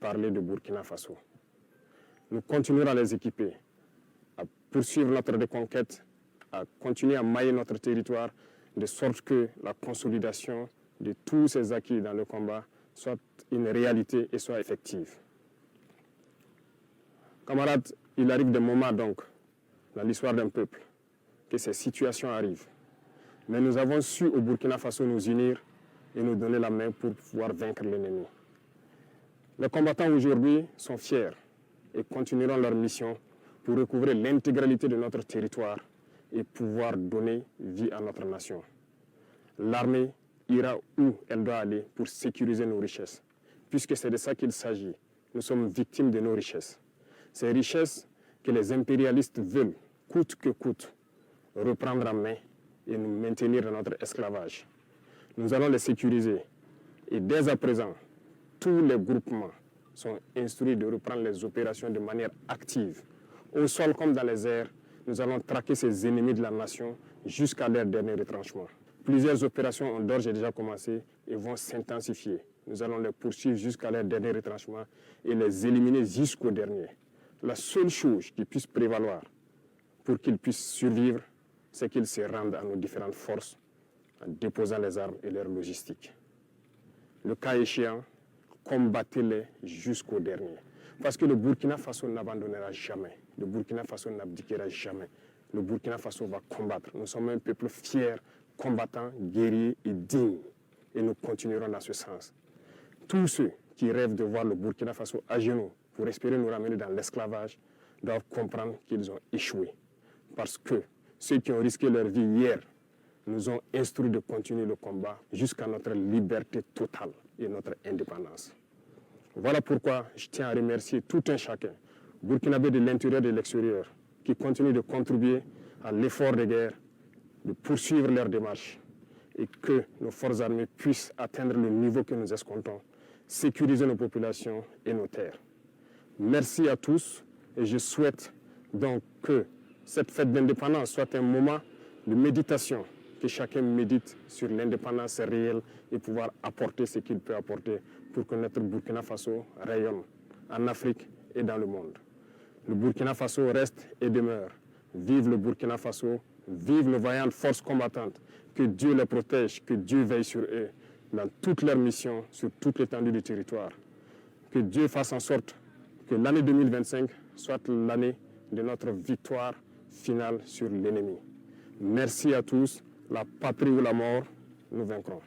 parler de Burkina Faso. Nous continuerons à les équiper, à poursuivre notre reconquête, à continuer à mailler notre territoire, de sorte que la consolidation de tous ces acquis dans le combat soit une réalité et soit effective. Camarades, il arrive des moments donc, dans l'histoire d'un peuple, que ces situations arrivent. Mais nous avons su au Burkina Faso nous unir et nous donner la main pour pouvoir vaincre l'ennemi. Les combattants aujourd'hui sont fiers et continueront leur mission pour recouvrer l'intégralité de notre territoire et pouvoir donner vie à notre nation. L'armée ira où elle doit aller pour sécuriser nos richesses, puisque c'est de ça qu'il s'agit. Nous sommes victimes de nos richesses. Ces richesses que les impérialistes veulent, coûte que coûte, reprendre en main et nous maintenir dans notre esclavage. Nous allons les sécuriser. Et dès à présent, tous les groupements sont instruits de reprendre les opérations de manière active. Au sol comme dans les airs, nous allons traquer ces ennemis de la nation jusqu'à leur dernier retranchement. Plusieurs opérations ont d'ores et déjà commencé et vont s'intensifier. Nous allons les poursuivre jusqu'à leur dernier retranchement et les éliminer jusqu'au dernier. La seule chose qui puisse prévaloir pour qu'ils puissent survivre, c'est qu'ils se rendent à nos différentes forces en déposant les armes et leur logistique. Le cas échéant, combattez-les jusqu'au dernier. Parce que le Burkina Faso n'abandonnera jamais. Le Burkina Faso n'abdiquera jamais. Le Burkina Faso va combattre. Nous sommes un peuple fier, combattant, guerrier et digne. Et nous continuerons dans ce sens. Tous ceux qui rêvent de voir le Burkina Faso à genoux pour espérer nous ramener dans l'esclavage doivent comprendre qu'ils ont échoué. Parce que ceux qui ont risqué leur vie hier nous ont instruits de continuer le combat jusqu'à notre liberté totale et notre indépendance. Voilà pourquoi je tiens à remercier tout un chacun, burkinabé de l'intérieur et de l'extérieur, qui continuent de contribuer à l'effort de guerre, de poursuivre leur démarche et que nos forces armées puissent atteindre le niveau que nous escomptons, sécuriser nos populations et nos terres. Merci à tous et je souhaite donc que cette fête d'indépendance soit un moment de méditation, que chacun médite sur l'indépendance réelle et pouvoir apporter ce qu'il peut apporter pour que notre Burkina Faso rayonne en Afrique et dans le monde. Le Burkina Faso reste et demeure. Vive le Burkina Faso, vive nos vaillantes forces combattantes. Que Dieu les protège, que Dieu veille sur eux dans toutes leurs missions, sur toute l'étendue du territoire. Que Dieu fasse en sorte que l'année 2025 soit l'année de notre victoire finale sur l'ennemi. Merci à tous. La patrie ou la mort, nous vaincrons.